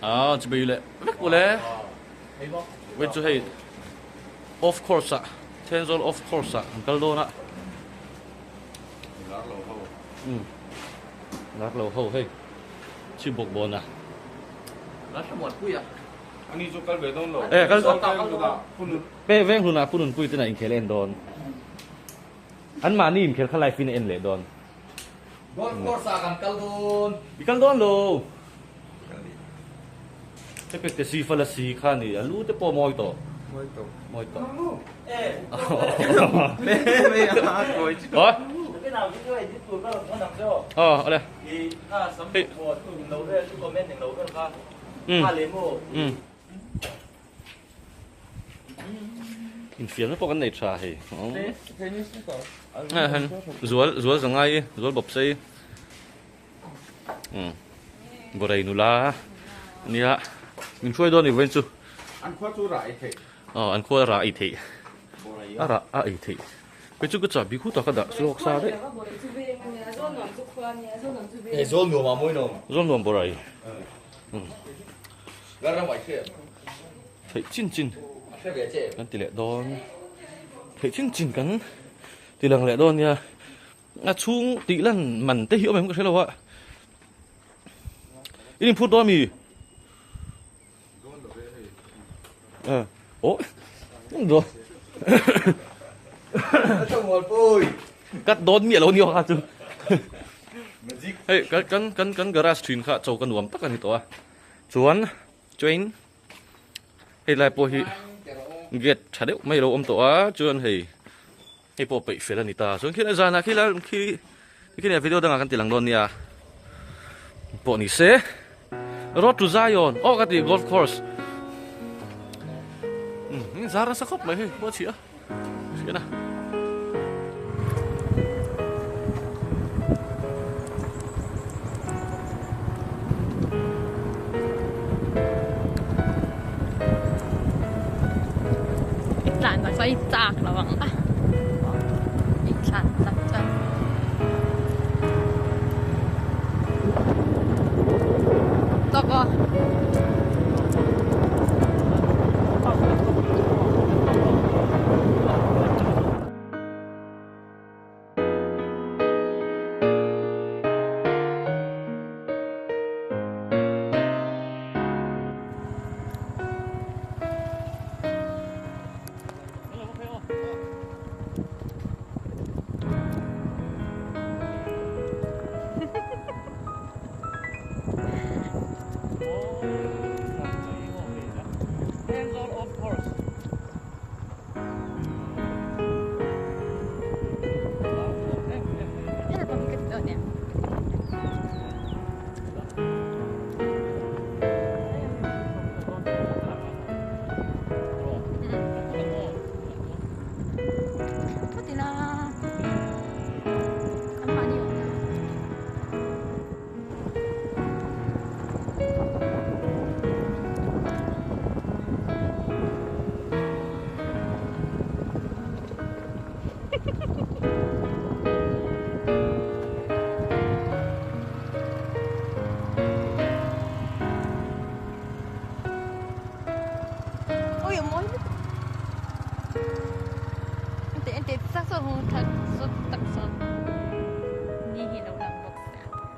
à chỉ bị lệ biết của lệ với chú hay of course ạ Tenzol of course ạ cái đồ nè lát lâu hậu hay chỉ buộc bồn à lát một cùi à anh đi chụp cái về đâu rồi cái phun bé veng luôn à phun cùi tên này in lên đòn anh mà nín khéo khai phin en lệ đòn golf course akan kaldon ikan đòn lo cái cái si pha là si khan đi anh lú tới po mồi to mồi to mẹ coi chứ cái nào cái người đi tuần nó nằm chỗ ở đây thì sắm một tuần nấu ra chứ comment nấu hơn cả lấy mồ in phiền nó có cái này trà hay thế như thế nè hắn rúa rằng ai rúa bập xây bữa đây nula nia mình chơi đón event chứ ăn khoa chú rải thế anh khoa ra ít thì ra ít thì cái chú cái chả bị khu tao cái đó số học sao đấy eh zol no ma moi no rôn luôn bữa đây garang white kia thấy chín cái về chế kan tỷ lệ đón thấy chín kan tỷ lệ đón nha chung tỷ lần mình tới hiểu mình có thấy đâu ạ ini phút đó mi ố rồi trong một phôi cắt đón miệng lâu nhiều hả chứ hey kan garage train khá châu kan nuông tất cả nhữngตัวchuan train hay lại po hi get chả đéo mấy lâuตัวchuan hay po bị phê là nita chuan khi lại ra na khi này video đang akan tilang don nia po ni se road to Zion cái gì golf course Zara sa khop mai po chia chia na làn và xoay chạc là bằng ít làn chặt chân toko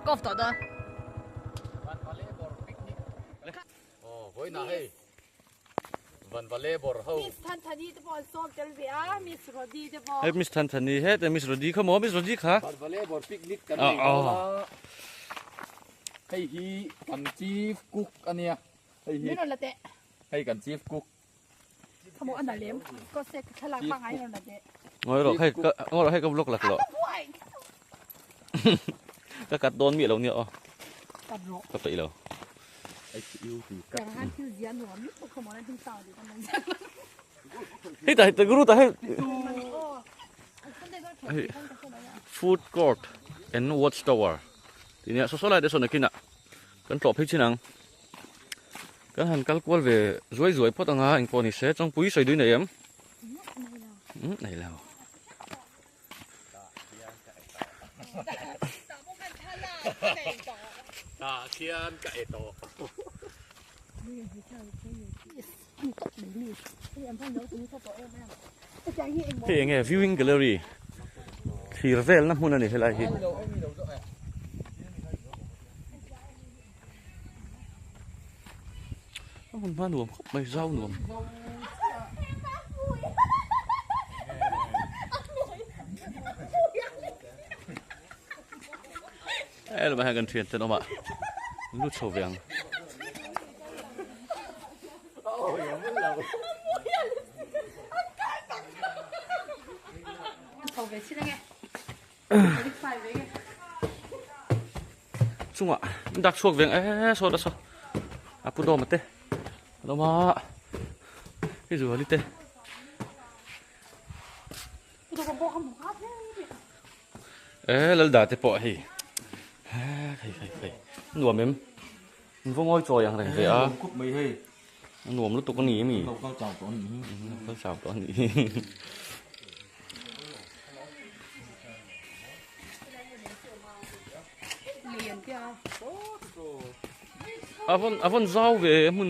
golf tỏ đó với na hay vẫn vale bor hậuท่านทันทีจะบอกซ้อมเจลเบียมิสโรดีจะบอก hey Miss Thani hey Miss Rodi come on Miss Rodi khá vẫn vale bor picnicกัน ให้ฮีกันจีฟกุกอันเนี้ยให้ฮี ไม่นอนละเตะ ให้กันจีฟกุก ขโมยอันไหนเลี้ยงก็เซ็กฉลากฟังไอ้นอนละเตะ ngồi rồi hay cái vlog lạc lọ cái cắt đón miệng lâu nhiều ตัดหรอก cái tỷ lâu ไอ้คิวคือ อย่างนั้นคือเสียหนวมขโมยนั่นถึงสาวดีกันนั่น heyแต่กูรู้แต่ให้ โอ้ food court and watchtower thì nè số lại để số này kia nè cần trộn hết chứ nằng cần hành cal qual về ruồi pot ang anh con này sẽ trong quý sợi đuôi này em này là Hey nghe viewing gallery thì vel lắm muốn này thế này thìมันมาหนวมไม่เศร้าหนวมเรามาหากันเทียนจะน้องมาลูกโชว์เวียงช่วงดักช่วงเวียงโซดาโซอาปุโดมาเต้เรามาพี่จูลิเต้เราด่าเต้ปะเฮ้ยหนวมเอ็มมันพวกง่อยจอยอย่างไรเฮ้ยอ่ะ cúp mấy hay หนวมรู้ตัวก็หนีมี đâu cao chào con nhỉ เขาสาวตอนนี้อาวันเจ้าเว้ยมึง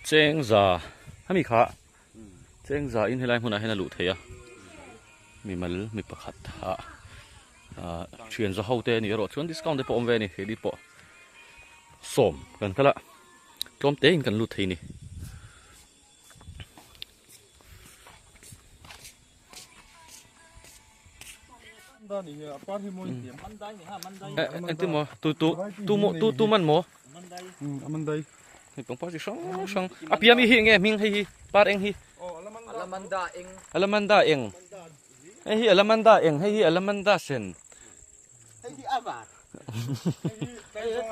เจงจ่าถ้ามีขาเจงจ่าอินให้ไรมึงนะให้น่าหลุดเฮียมีมัลมีประคัตฮะเชียนจะเข้าเตนี่รถชวนดิสคาวน์ได้ปอมเวนี่เฮดิปอสมกันก็ละกลมเตงกันหลุดทีนี่อันที่มอตูมันมอมันได้ นี่ปองป้าสิช่องอ่ะพี่มีเฮงไงมิงให้ปาร์เองฮี Alamanda ing อลามันดาเองให้ฮีอลามันดาเองให้ฮีอลามันดาเซน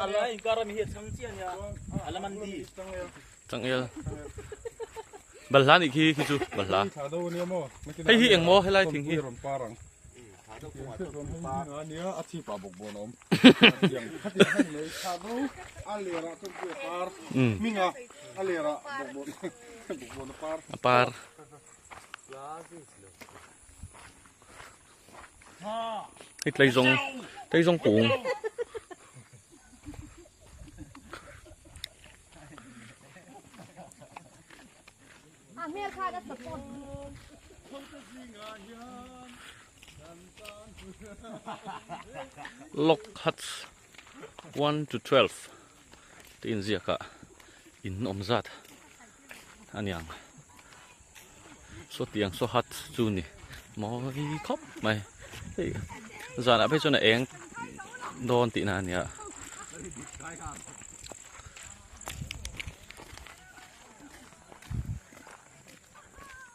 อะไรการมีเหตุสังเจียนยาอะไรมันดี จังเอลบัลลานอีกทีคือจูบัลลาให้ฮีเองมอให้ไล่ถึงฮี Ania aci pa bok bonom. Yangเลยชาโนอาเลระทุกเปาร์มิงาอาเลระบกบนปาร์ ปาร์ให้ไตรงปูงล็อกฮัต1 to 12ตีนเสียกะอินอมซัดอันยังสดยังสฮัตจูนี่มอยครบไหมจานอะไปจนเองโดนตีนานเนี่ย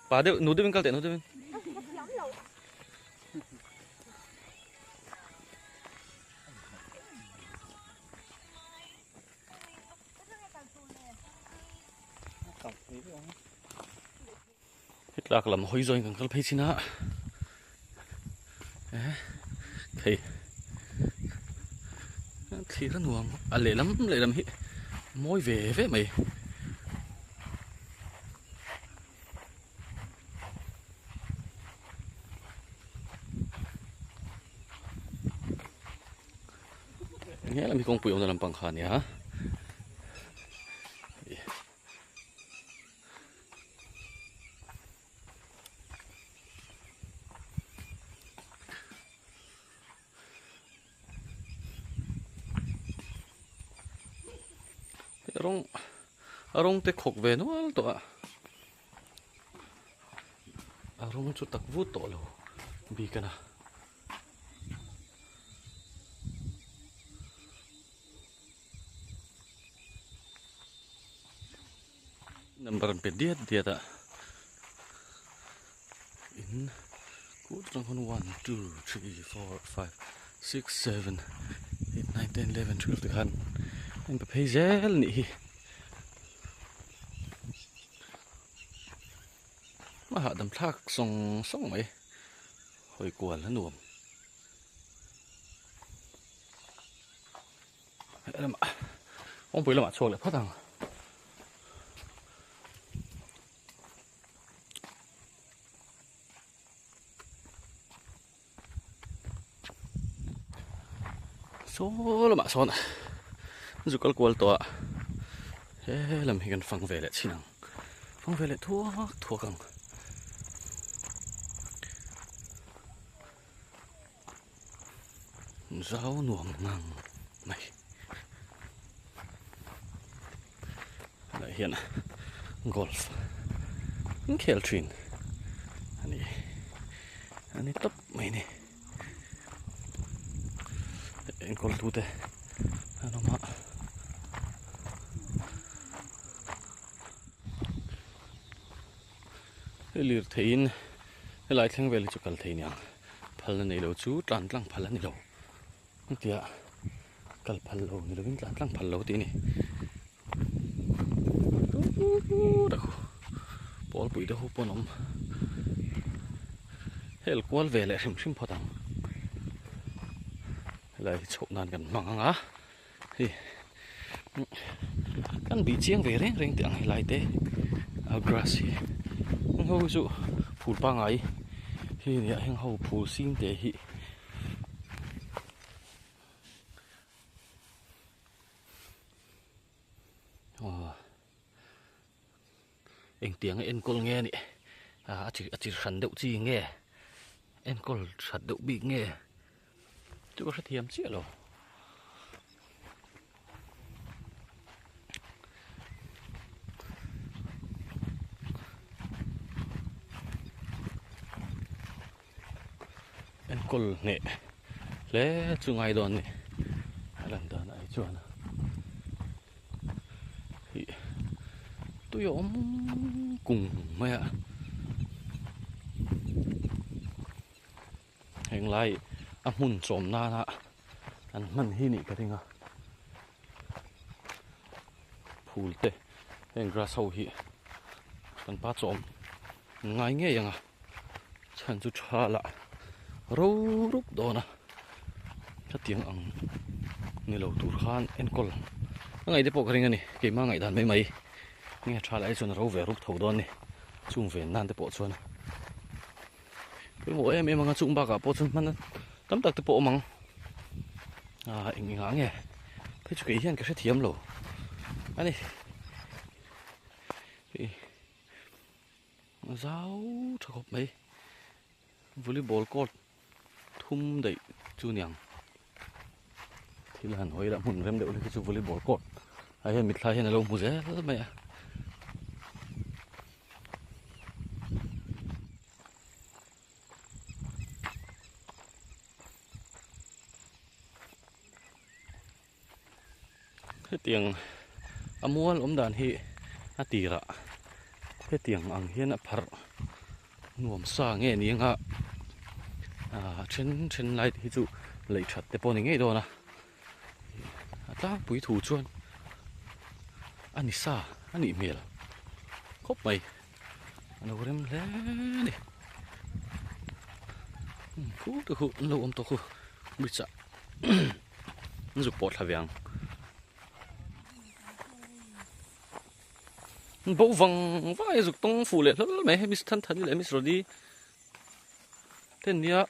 ป่าเดี๋ยวหนูได้เป็นกัลเตะหนูได้เป็นหลักลำหอยจอยกันก็เพชินะเฮ้ยทีละหน่วงอะไรล้ำฮิมอยเว่ไหมเนี่ยเรามีกองปุ๋ยในลำปังคานเนี่ยฮะอารมณ์เตะขกเวนวลตัวอารมณ์จุดตักวุ้ตัวเลยบีกันนะnumber dia tak in good rangkon 1 2 3 4 5 6 7 8 9 10 11 12 tekan en bepezel niมาหาดำทักส่งไหมหอยกวนแล้วหนุ่มแล้วมาห้องปุ๋ยแล้วมาโชว์เลยพ่อตัง số là mạ son dù có qual tọa thế làm hình phăng về lại chi năng phăng về lại thua căng rau nuông năng này lại hiện golf khel trin anh top mấy nè anh còn thu thế nó mà liệt thấy lại thằng về cho cần thấy nhỉ phật này đâu chú tràn lăng phật này đâu kia cần phật lâu này đâu biết tràn lăng phật lâu tí này đâu bỏ bụi đâu bỏ nấm hel qual về lại sim phật tăng lại chỗ nan gần măng á thì căn bị chiang về reng reng tiếng lại thế grassy hầu dụ phủ ba ngày thì nhà hàng hầu phủ xin để hi anh tiếng anh col nghe nè chỉ sẵn đậu gì nghe anh col sẵn đậu bị nghe chứ có thiêm chứ rồi anh col nè lẽ chú ngày đòn nè lần đòn này chuồn thì tôi ốm cùng mẹ hành lại mun chom na na an man hi ni ka ringa phul te en grass ho hi kan pa chom ngai nge yanga chan chu thala ro rup do na ta tiang ang ni lo tur khan en kol ngai de po ka ringa ni ke ma ngai dan mai mai nge thala ai chon ro ve rup tho don ni chung ve nan de po chon cái mỗi em mang chung ba cả po chun man tấm tắc bộ măng anh ngã nghe thấy chú cái hiện cái thiếm lỗ anh đi giáo cho học mấy volleyball court thum đẩy chú nhàng thì là nói đã muốn em đệu lên cái chú volleyball court ai hiện mít lai hiện là lâu mùa rét rất mẹ cái tiếng amual đàn hi atira cái tiếng ang hiền phar nuam sa nghe ni nga chen lại hi chu lấy chặt te pon nghe đó na ta bui thủ chuan ani sa ani mel khop mai anh rem le ni khu tu khu lo to khu bị sa giúp bọt là vàng bố văng vai dục tông phủ lệ lắm mấy hay mis thân thân lệ mis rồi đi tên nia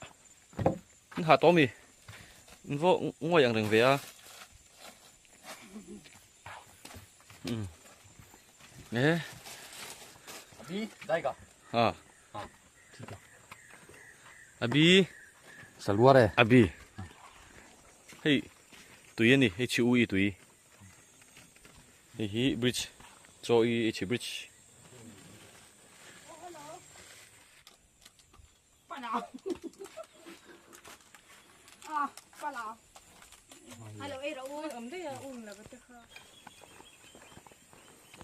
hạ to mi vô ngồi dạng đường về à nghe đi đây cả abi salua đây abi hey tụi anh đi hey chịu uy tụi hey bridge cho y chỉ bridge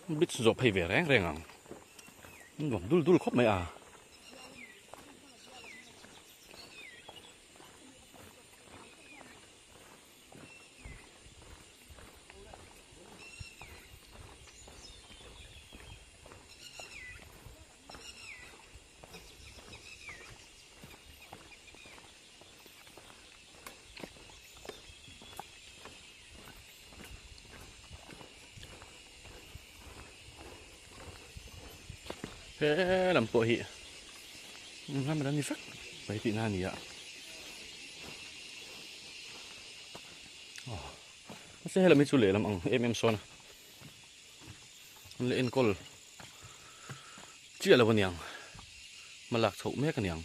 bridge dọc hay về ráng ráng à dọc đul đul khóc mày à thế làm tội hị làm mà đang đi phát vậy thì na nhỉ ạ sẽ là mấy chú lệ làm ăn em son lệ en col chia là vấn nhàng mà lạc thấu mấy cái nhàng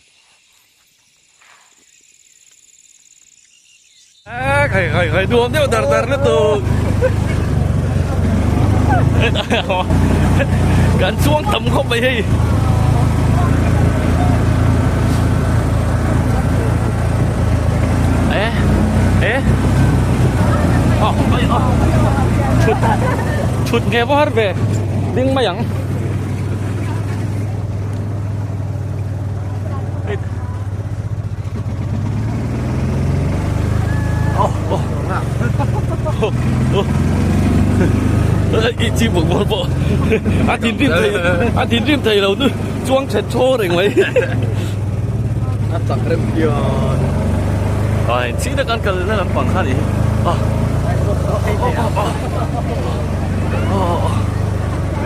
khải đua theo dar nó từ gần xuống tầm không vậy hi ế chụt nghe vào hát về tiếng mà chẳng ít chim một bộ anh tin riêng thầy đâu nữa chuông chật chô rồi mấy anh tặng rem kia rồi chỉ được ăn cần nó làm bằng khác đi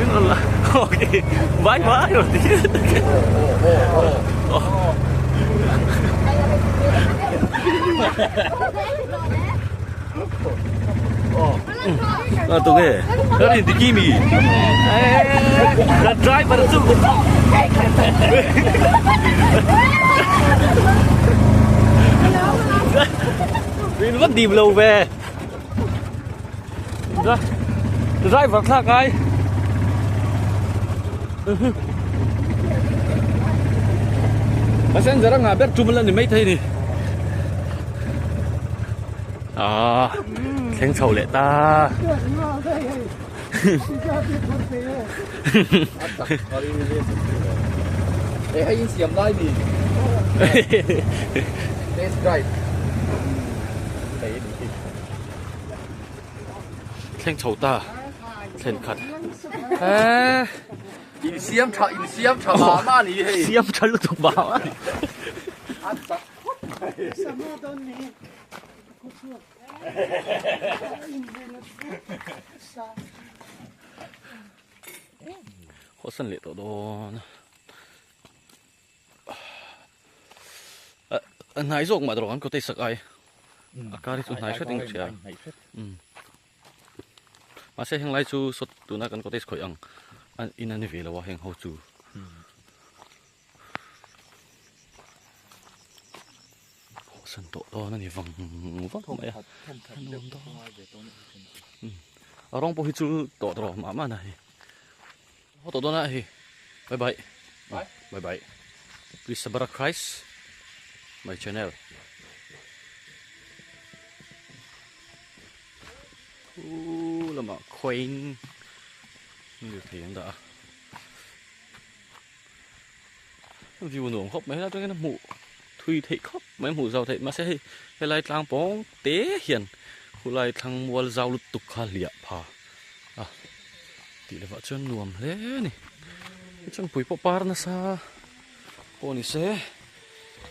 ini lah oke bye rồi tụi cái đó thì kimi driver itu ini vẫn đi lâu về driver khác ai mà sen giờ đang ngả biết chụp một lần thì mấy thấy đi khen sầu lệ ta hay in xiêm lại đi test drive khen sầu ta khen khát in xiêm chả mà mà đi hay xiêm chân lúc thuộc bảo á khó sân lệ tổ đồ nãy rồi mà đồ ăn có thể sạc ai cái này nãy xuất tinh chưa mà sẽ hàng lại chú xuất tụi nó cần có thể khỏi ăn in anh về làว่าhàng hậu chú sân tổ đó nó thì vòng không phải ở trong bộ chú tổ đó mà này họ tổ đó này bye bye bye bye please subscribe my channel là mà queen được thì em đã view nổ khóc mấy là cho cái nó mụ thui thị khóc mấy mụ giàu thị mà sẽ hay lại thằng bóng tế hiền hụ lại thằng mua giàu lụt tục khá liệp phà thì là vợ chân nuông thế này chân bụi bọ par na sa cô này sẽ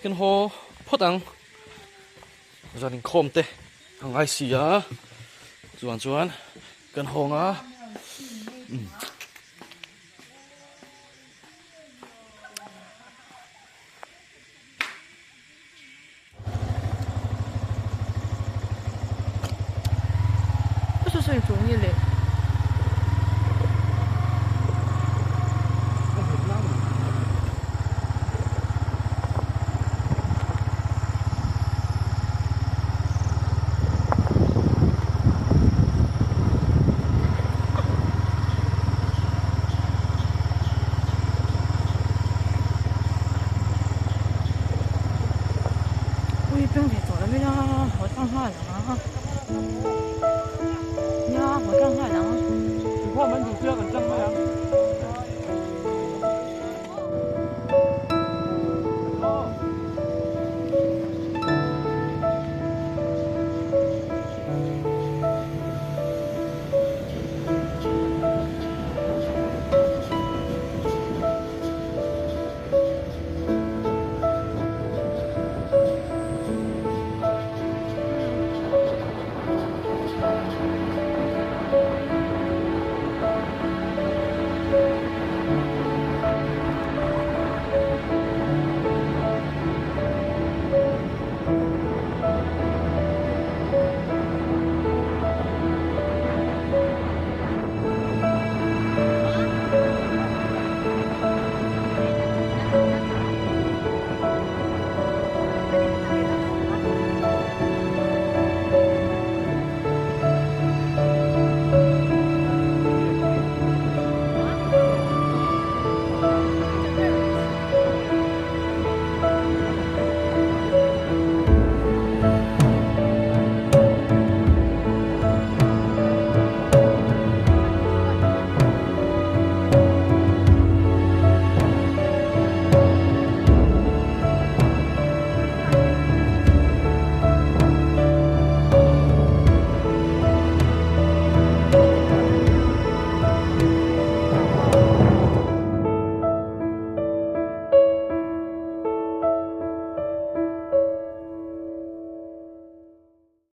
cái hồ phốt ăn gia đình khom tê hàng ai xì á chuan cái hồ ngá最容易嘞。喂，冰皮走了没呀？好上下呀！呀，好上下呀！พ่อมันอยู่เชื่อกันจังไหม